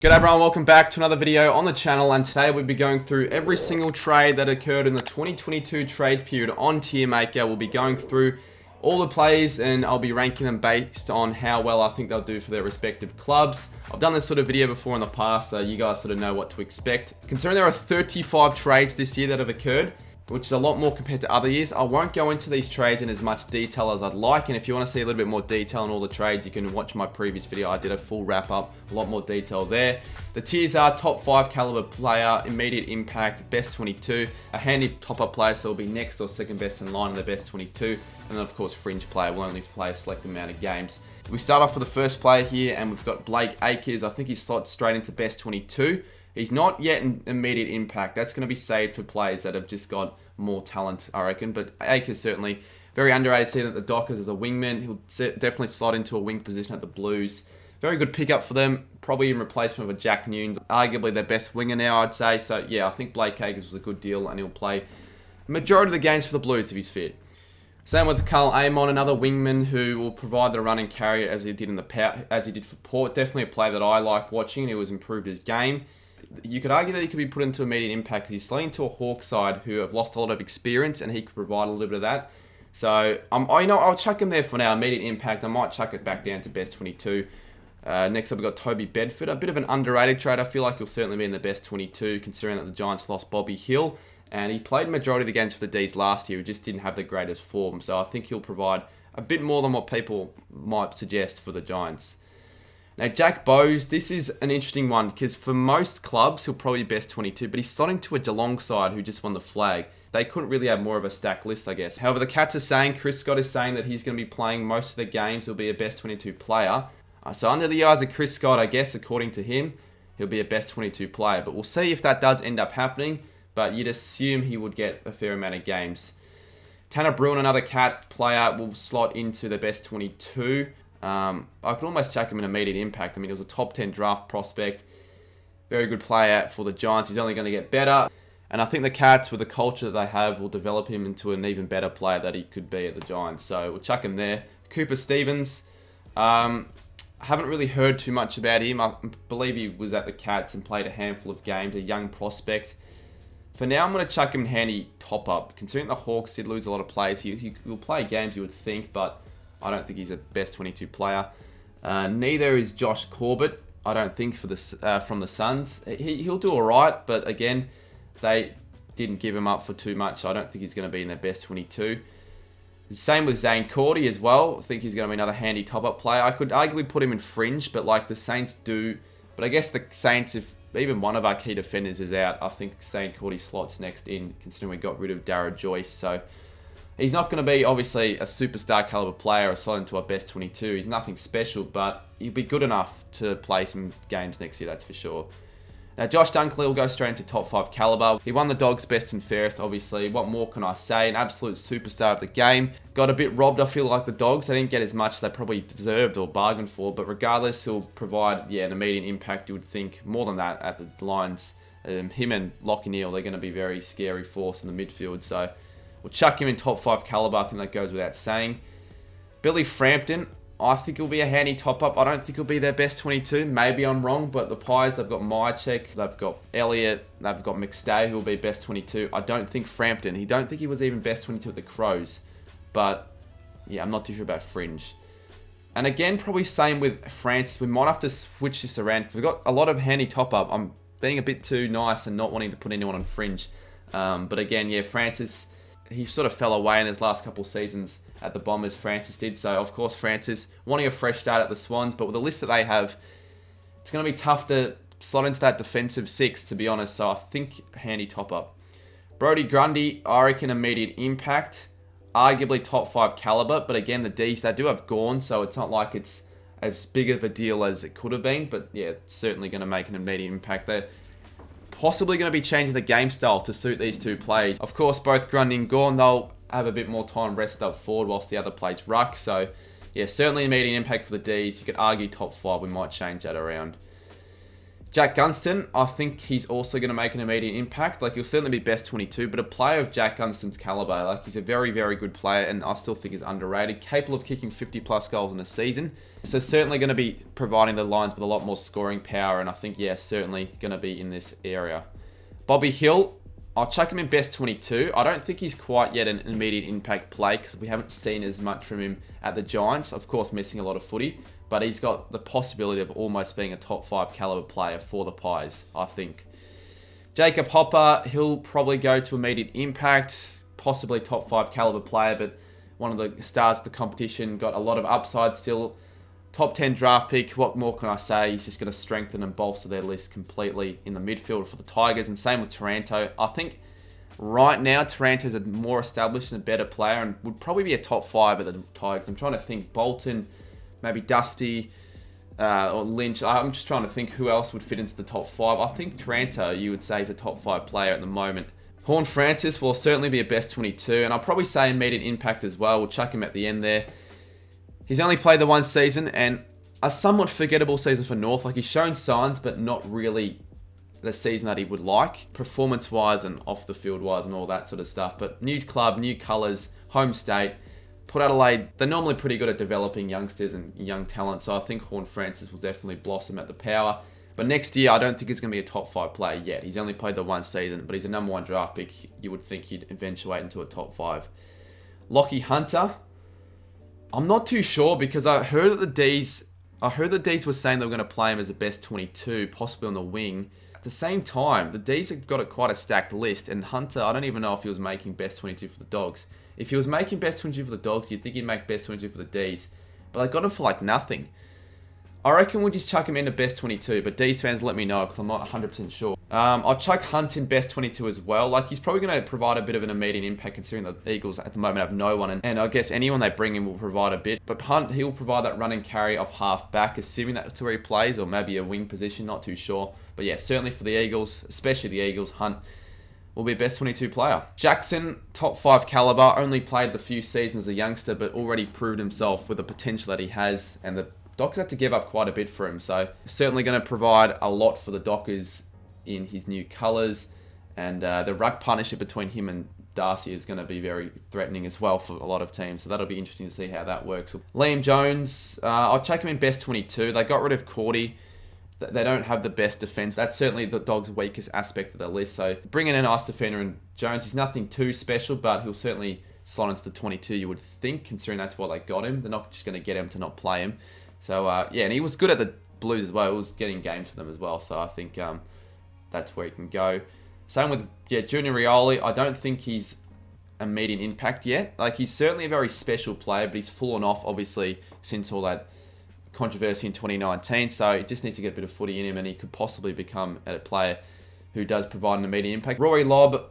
G'day everyone, welcome back to another video on the channel, and today we'll be going through every single trade that occurred in the 2022 trade period on TierMaker. We'll be going through all the plays and I'll be ranking them based on how well I think they'll do for their respective clubs. I've done this sort of video before in the past, so you guys sort of know what to expect. Considering there are 35 trades this year that have occurred, which is a lot more compared to other years, I won't go into these trades in as much detail as I'd like, and if you want to see a little bit more detail on all the trades, you can watch my previous video. I did a full wrap up, a lot more detail there. The tiers are top 5 caliber player, immediate impact, best 22, a handy top up player, so will be next or second best in line in the best 22, and then of course fringe player will only play a select amount of games. We start off with the first player here, and we've got Blake Acres. I think he slots straight into best 22. He's not yet in immediate impact. That's going to be saved for players that have just got more talent, I reckon. But Acres certainly very underrated. Seeing that the Dockers as a wingman, he'll definitely slot into a wing position at the Blues. Very good pickup for them. Probably in replacement of a Jack Nunes, arguably their best winger now, I'd say. So yeah, I think Blake Acres was a good deal, and he'll play majority of the games for the Blues if he's fit. Same with Carl Amon, another wingman who will provide the run and carry as he did for Port. Definitely a player that I like watching, and he was improved his game. You could argue that he could be put into immediate impact. He's sliding to a Hawk side who have lost a lot of experience, and he could provide a little bit of that. So, I'll chuck him there for now, immediate impact. I might chuck it back down to best 22. Next up, we've got Toby Bedford. A bit of an underrated trade. I feel like he'll certainly be in the best 22, considering that the Giants lost Bobby Hill. And he played majority of the games for the D's last year. He just didn't have the greatest form. So I think he'll provide a bit more than what people might suggest for the Giants. Now, Jack Bowes, this is an interesting one because for most clubs, he'll probably be best 22, but he's slotting to a Geelong side who just won the flag. They couldn't really have more of a stacked list, I guess. However, the Cats are saying, Chris Scott is saying that he's going to be playing most of the games. He'll be a best 22 player. So under the eyes of Chris Scott, I guess, according to him, he'll be a best 22 player. But we'll see if that does end up happening, but you'd assume he would get a fair amount of games. Tanner Bruin, another Cat player, will slot into the best 22. I could almost chuck him in immediate impact. I mean, he was a top 10 draft prospect. Very good player for the Giants. He's only going to get better. And I think the Cats, with the culture that they have, will develop him into an even better player that he could be at the Giants. So we'll chuck him there. Cooper Stevens. Haven't really heard too much about him. I believe he was at the Cats and played a handful of games. A young prospect. For now, I'm going to chuck him in handy top-up. Considering the Hawks did lose a lot of players, he will play games, you would think, but I don't think he's a best 22 player. Neither is Josh Corbett, I don't think, for from the Suns. He'll do all right, but again, they didn't give him up for too much, so I don't think he's going to be in their best 22. The same with Zane Cordy as well. I think he's going to be another handy top-up player. I could arguably put him in fringe, but like the Saints do. But I guess the Saints, if even one of our key defenders is out, I think Zane Cordy slots next in, considering we got rid of Darragh Joyce. So he's not going to be, obviously, a superstar caliber player or slot into our best 22. He's nothing special, but he'll be good enough to play some games next year, that's for sure. Now, Josh Dunkley will go straight into top 5 caliber. He won the Dogs best and fairest, obviously. What more can I say? An absolute superstar of the game. Got a bit robbed, I feel like, the Dogs. They didn't get as much as they probably deserved or bargained for, but regardless, he'll provide, an immediate impact, you would think. More than that at the Lions. Him and Lockie Neal, they're going to be a very scary force in the midfield, so we'll chuck him in top 5 caliber. I think that goes without saying. Billy Frampton, I think he'll be a handy top-up. I don't think he'll be their best 22. Maybe I'm wrong, but the Pies, they've got Myercheck, they've got Elliott, they've got Mcstay, who will be best 22. I don't think Frampton. He don't think he was even best 22 at the Crows. But, yeah, I'm not too sure about fringe. And again, probably same with Francis. We might have to switch this around. We've got a lot of handy top-up. I'm being a bit too nice and not wanting to put anyone on fringe. But again, yeah, Francis, he sort of fell away in his last couple of seasons at the Bombers, Francis did. So, of course, Francis wanting a fresh start at the Swans. But with the list that they have, it's going to be tough to slot into that defensive 6, to be honest. So, I think handy top-up. Brodie Grundy, I reckon immediate impact. Arguably top 5 caliber. But again, the Ds, they do have Gorn. So, it's not like it's as big of a deal as it could have been. But, yeah, it's certainly going to make an immediate impact there. Possibly going to be changing the game style to suit these two plays. Of course, both Grundy and Gorn, they'll have a bit more time rest up forward whilst the other plays ruck. So, yeah, certainly immediate impact for the Ds. You could argue top 5. We might change that around. Jack Gunston, I think he's also going to make an immediate impact. Like, he'll certainly be best 22, but a player of Jack Gunston's caliber, like, he's a very, very good player, and I still think he's underrated. Capable of kicking 50-plus goals in a season. So certainly going to be providing the Lions with a lot more scoring power, and I think, yeah, certainly going to be in this area. Bobby Hill, I'll chuck him in best 22. I don't think he's quite yet an immediate impact play because we haven't seen as much from him at the Giants. Of course, missing a lot of footy, but he's got the possibility of almost being a top 5 caliber player for the Pies, I think. Jacob Hopper, he'll probably go to immediate impact, possibly top 5 caliber player, but one of the stars of the competition, got a lot of upside still. Top 10 draft pick, what more can I say? He's just going to strengthen and bolster their list completely in the midfield for the Tigers. And same with Taranto. I think right now Taranto's a more established and a better player and would probably be a top 5 at the Tigers. I'm trying to think Bolton, maybe Dusty, or Lynch. I'm just trying to think who else would fit into the top 5. I think Taranto, you would say, is a top 5 player at the moment. Horn Francis will certainly be a best 22, and I'll probably say immediate impact as well. We'll chuck him at the end there. He's only played the one season, and a somewhat forgettable season for North. Like, he's shown signs, but not really the season that he would like, performance-wise and off-the-field-wise and all that sort of stuff. But new club, new colours, home state. Port Adelaide, they're normally pretty good at developing youngsters and young talent, so I think Horn Francis will definitely blossom at the Power. But next year, I don't think he's going to be a top 5 player yet. He's only played the one season, but he's a number 1 draft pick. You would think he'd eventuate into a top 5. Lockie Hunter, I'm not too sure because I heard that the D's were saying they were going to play him as a best 22, possibly on the wing. At the same time, the D's have got quite a stacked list, and Hunter, I don't even know if he was making best 22 for the Dogs. If he was making best 22 for the Dogs, you'd think he'd make best 22 for the D's. But they got him for like nothing. I reckon we'll just chuck him into best 22, but D's fans let me know because I'm not 100% sure. I'll chuck Hunt in best 22 as well. Like, he's probably going to provide a bit of an immediate impact considering the Eagles at the moment have no one. And I guess anyone they bring in will provide a bit. But Hunt, he'll provide that run and carry off half back, assuming that's where he plays, or maybe a wing position, not too sure. But yeah, certainly for the Eagles, especially the Eagles, Hunt will be a best 22 player. Jackson, top 5 caliber, only played the few seasons as a youngster, but already proved himself with the potential that he has. And the Dockers had to give up quite a bit for him, so certainly going to provide a lot for the Dockers in his new colours, and the ruck partnership between him and Darcy is going to be very threatening as well for a lot of teams, so that'll be interesting to see how that works. Liam Jones, I'll check him in best 22. They got rid of Cordy. They don't have the best defence. That's certainly the Dogs' weakest aspect of the list, so bringing in a nice defender in Jones, he's nothing too special, but he'll certainly slot into the 22, you would think, considering that's why they got him. They're not just going to get him to not play him. So, yeah, and he was good at the Blues as well. He was getting games for them as well. So I think that's where he can go. Same with, Junior Rioli. I don't think he's immediate impact yet. Like, he's certainly a very special player, but he's fallen off, obviously, since all that controversy in 2019. So he just needs to get a bit of footy in him, and he could possibly become a player who does provide an immediate impact. Rory Lobb,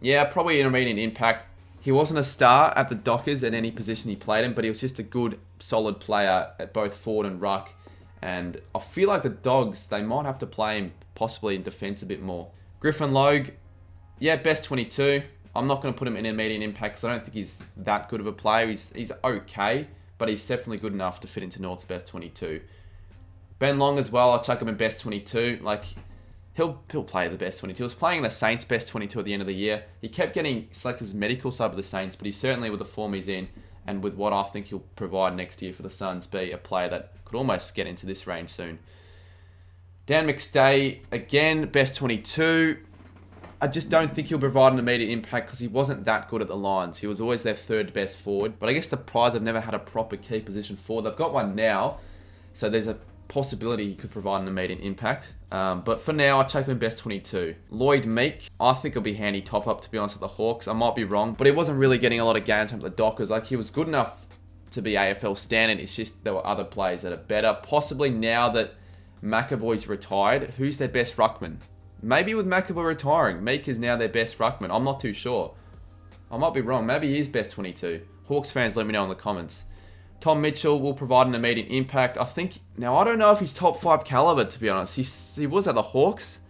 yeah, probably an immediate impact. He wasn't a star at the Dockers at any position he played in, but he was just a good, solid player at both forward and ruck. And I feel like the Dogs, they might have to play him possibly in defence a bit more. Griffin Logue, yeah, best 22. I'm not going to put him in immediate impact because I don't think he's that good of a player. He's okay, but he's definitely good enough to fit into North's best 22. Ben Long as well, I'll chuck him in best 22. Like, He'll play the best 22. He was playing the Saints best 22 at the end of the year. He kept getting selected as medical sub of the Saints, but he's certainly, with the form he's in and with what I think he'll provide next year for the Suns, be a player that could almost get into this range soon. Dan Mcstay, again, best 22. I just don't think he'll provide an immediate impact because he wasn't that good at the Lions. He was always their third best forward. But I guess the Pies have never had a proper key position forward. They've got one now, so there's a possibility he could provide an immediate impact. But for now, I'll check him in best 22. Lloyd Meek, I think he'll be handy top up, to be honest, at the Hawks. I might be wrong, but he wasn't really getting a lot of games from the Dockers. Like, he was good enough to be AFL standard. It's just there were other players that are better. Possibly now that McAvoy's retired, who's their best ruckman? Maybe with McAvoy retiring, Meek is now their best ruckman. I'm not too sure. I might be wrong. Maybe he is best 22. Hawks fans, let me know in the comments. Tom Mitchell will provide an immediate impact. I think, now I don't know if he's top 5 caliber, to be honest. He was at the Hawks,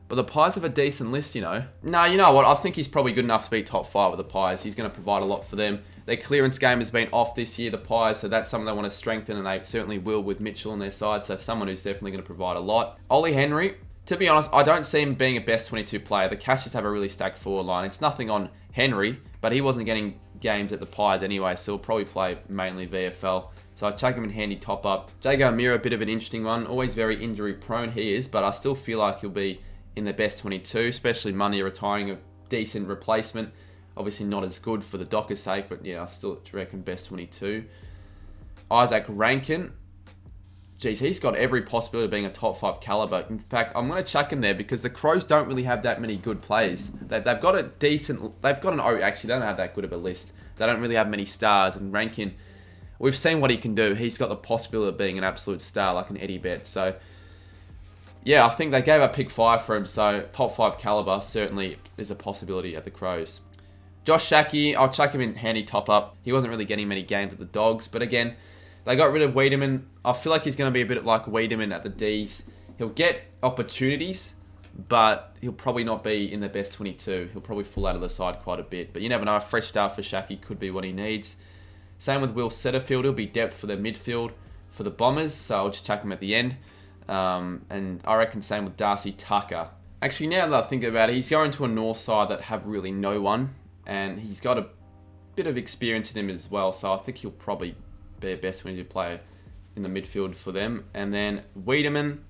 but the Pies have a decent list, you know. No, you know what? I think he's probably good enough to be top 5 with the Pies. He's going to provide a lot for them. Their clearance game has been off this year, the Pies, so that's something they want to strengthen, and they certainly will with Mitchell on their side, so someone who's definitely going to provide a lot. Ollie Henry, to be honest, I don't see him being a best 22 player. The Cashers have a really stacked forward line. It's nothing on Henry, but he wasn't getting games at the Pies anyway, so he'll probably play mainly VFL. So I chuck him in handy top-up. Jago Amira, a bit of an interesting one. Always very injury-prone, he is, but I still feel like he'll be in the best 22, especially money retiring a decent replacement. Obviously not as good for the Docker's sake, but yeah, I still reckon best 22. Isaac Rankin. Geez, he's got every possibility of being a top 5 caliber. In fact, I'm going to chuck him there because the Crows don't really have that many good players. They've got a decent... They've got an... Oh, actually, they don't have that good of a list. They don't really have many stars. And Rankin, we've seen what he can do. He's got the possibility of being an absolute star like an Eddie Bet. So, yeah, I think they gave up pick 5 for him. So, top 5 caliber certainly is a possibility at the Crows. Josh Shackey, I'll chuck him in handy top-up. He wasn't really getting many games at the Dogs. But again... They got rid of Wiedemann. I feel like he's going to be a bit like Wiedemann at the Ds. He'll get opportunities, but he'll probably not be in the best 22. He'll probably fall out of the side quite a bit. But you never know. A fresh start for Shackey could be what he needs. Same with Will Setterfield. He'll be depth for the midfield for the Bombers. So I'll just chuck him at the end. And I reckon same with Darcy Tucker. Actually, now that I think about it, he's going to a North side that have really no one. And he's got a bit of experience in him as well. So I think he'll probably... be a best 22 player in the midfield for them. And then Wiedemann,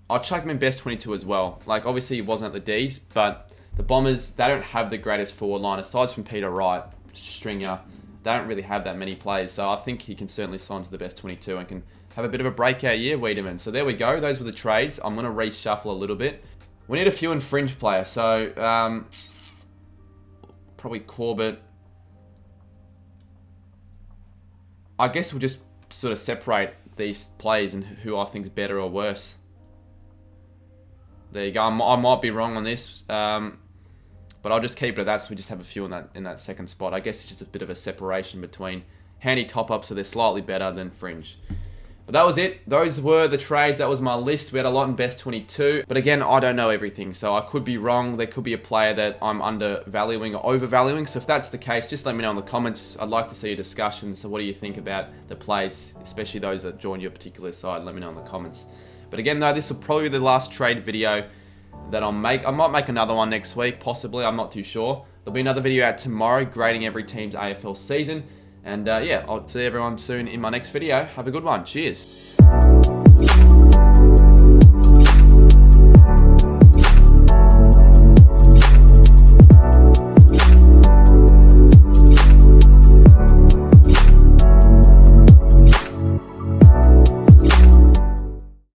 I'll chuck him in best 22 as well. Like, obviously he wasn't at the Ds, but the Bombers, they don't have the greatest forward line. Aside from Peter Wright, Stringer, they don't really have that many players. So I think he can certainly sign to the best 22 and can have a bit of a breakout year, Wiedemann. So there we go. Those were the trades. I'm going to reshuffle a little bit. We need a few in fringe players. So, probably Corbett. I guess we'll just sort of separate these players and who I think is better or worse. There you go. I might be wrong on this, but I'll just keep it at that. So we just have a few in that second spot. I guess it's just a bit of a separation between handy top-ups, so they're slightly better than fringe. But that was it. Those were the trades. That was my list. We had a lot in best 22. But again, I don't know everything. So I could be wrong. There could be a player that I'm undervaluing or overvaluing. So if that's the case, just let me know in the comments. I'd like to see a discussion. So what do you think about the plays, especially those that join your particular side? Let me know in the comments. But again, though, this will probably be the last trade video that I'll make. I might make another one next week, possibly. I'm not too sure. There'll be another video out tomorrow grading every team's AFL season. And yeah, I'll see everyone soon in my next video. Have a good one. Cheers.